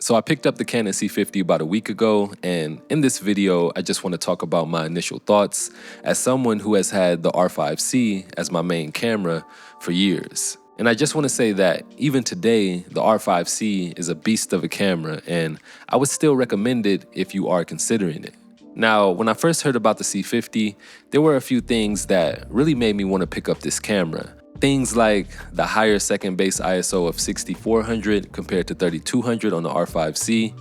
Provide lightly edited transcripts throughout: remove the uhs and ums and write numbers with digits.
So I picked up the Canon C50 about a week ago, and in this video, I just want to talk about my initial thoughts as someone who has had the R5C as my main camera for years. And I just want to say that even today, the R5C is a beast of a camera, and I would still recommend it if you are considering it. Now, when I first heard about the C50, there were a few things that really made me want to pick up this camera. Things like the higher second base ISO of 6400 compared to 3200 on the R5C,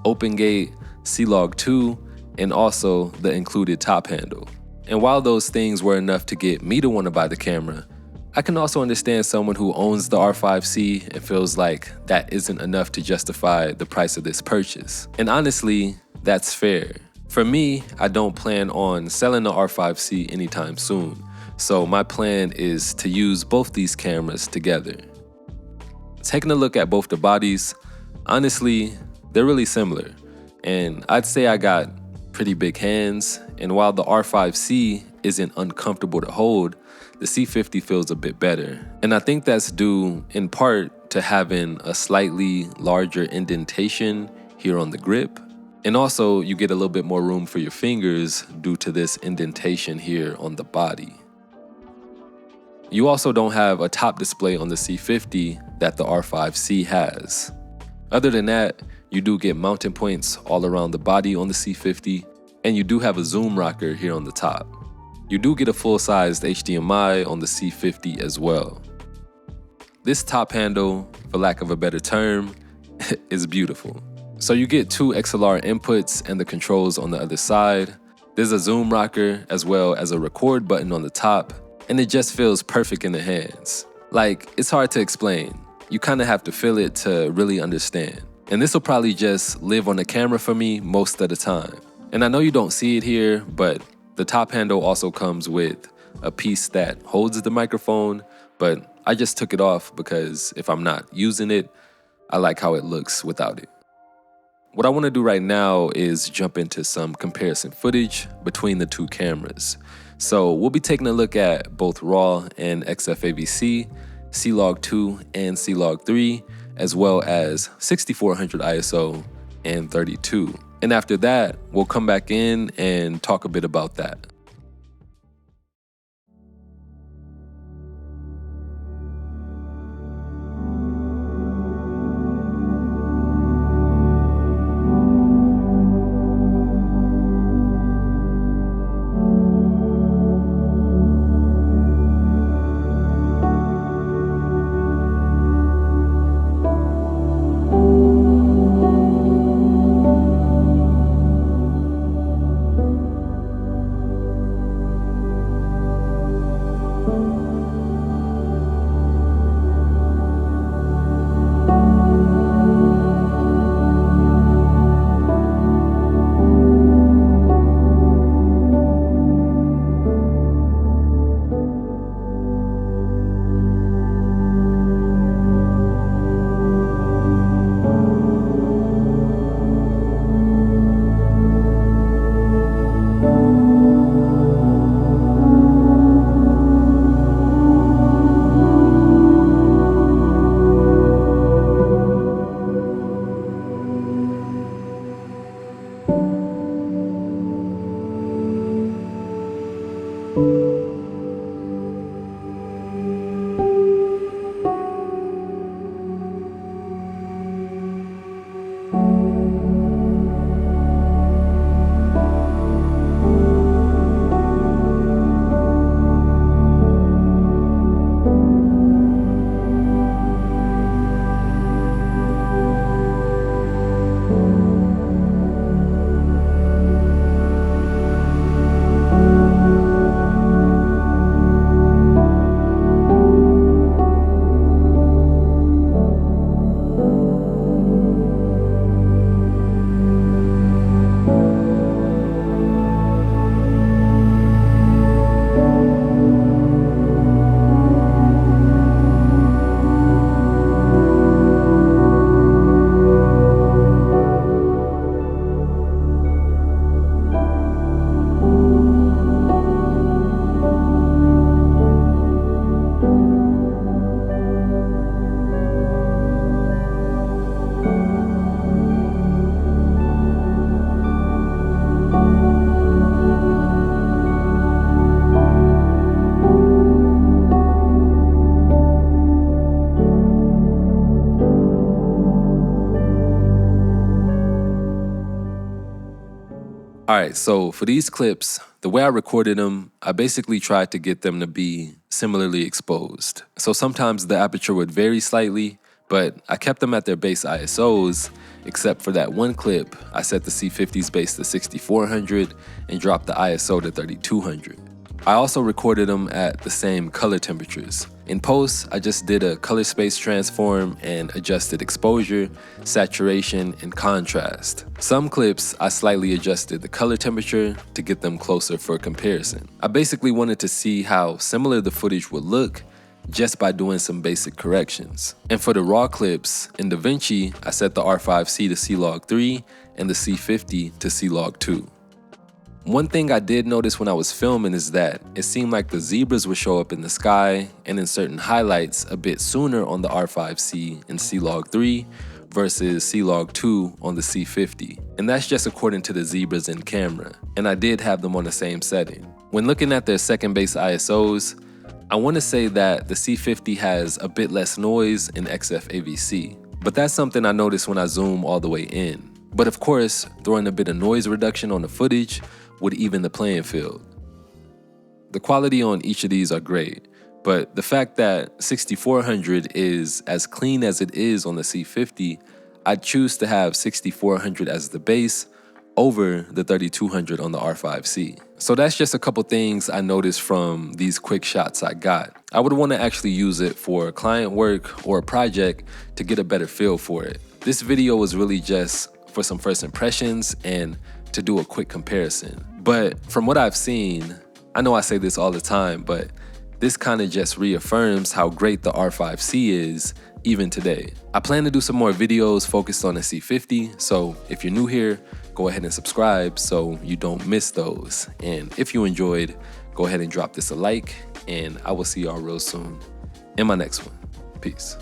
open gate, C-Log2, and also the included top handle. And while those things were enough to get me to want to buy the camera, I can also understand someone who owns the R5C and feels like that isn't enough to justify the price of this purchase. And honestly, that's fair. For me, I don't plan on selling the R5C anytime soon. So my plan is to use both these cameras together. Taking a look at both the bodies, honestly, they're really similar. And I'd say I got pretty big hands, and while the R5C isn't uncomfortable to hold, the C50 feels a bit better. And I think that's due in part to having a slightly larger indentation here on the grip. And also you get a little bit more room for your fingers due to this indentation here on the body. You also don't have a top display on the C50 that the R5C has. Other than that, you do get mounting points all around the body on the C50, and you do have a zoom rocker here on the top. You do get a full-sized HDMI on the C50 as well. This top handle, for lack of a better term, is beautiful. So you get two XLR inputs and the controls on the other side. There's a zoom rocker as well as a record button on the top, and it just feels perfect in the hands. Like, it's hard to explain. You kind of have to feel it to really understand. And this will probably just live on the camera for me most of the time. And I know you don't see it here, but the top handle also comes with a piece that holds the microphone, but I just took it off because if I'm not using it, I like how it looks without it. What I want to do right now is jump into some comparison footage between the two cameras. So we'll be taking a look at both RAW and XFAVC, C-Log2 and C-Log3, as well as 6400 ISO and 32. And after that, we'll come back in and talk a bit about that. Alright, so for these clips, the way I recorded them, I basically tried to get them to be similarly exposed. So sometimes the aperture would vary slightly, but I kept them at their base ISOs, except for that one clip, I set the C50's base to 6400 and dropped the ISO to 3200. I also recorded them at the same color temperatures. In post, I just did a color space transform and adjusted exposure, saturation, and contrast. Some clips, I slightly adjusted the color temperature to get them closer for comparison. I basically wanted to see how similar the footage would look just by doing some basic corrections. And for the raw clips, in DaVinci, I set the R5C to C-Log 3 and the C50 to C-Log 2. One thing I did notice when I was filming is that it seemed like the zebras would show up in the sky and in certain highlights a bit sooner on the R5C in C-Log 3 versus C-Log 2 on the C50. And that's just according to the zebras in camera. And I did have them on the same setting. When looking at their second base ISOs, I want to say that the C50 has a bit less noise in XF AVC. But that's something I noticed when I zoom all the way in. But of course, throwing a bit of noise reduction on the footage would even the playing field. The quality on each of these are great, but the fact that 6400 is as clean as it is on the C50, I'd choose to have 6400 as the base over the 3200 on the R5C. So that's just a couple things I noticed from these quick shots I got. I would want to actually use it for client work or a project to get a better feel for it. This video was really just for some first impressions and to do a quick comparison. But from what I've seen, I know I say this all the time, but this kind of just reaffirms how great the R5C is even today. I plan to do some more videos focused on the C50, so if you're new here, go ahead and subscribe so you don't miss those. And if you enjoyed, go ahead and drop this a like, and I will see y'all real soon in my next one. Peace.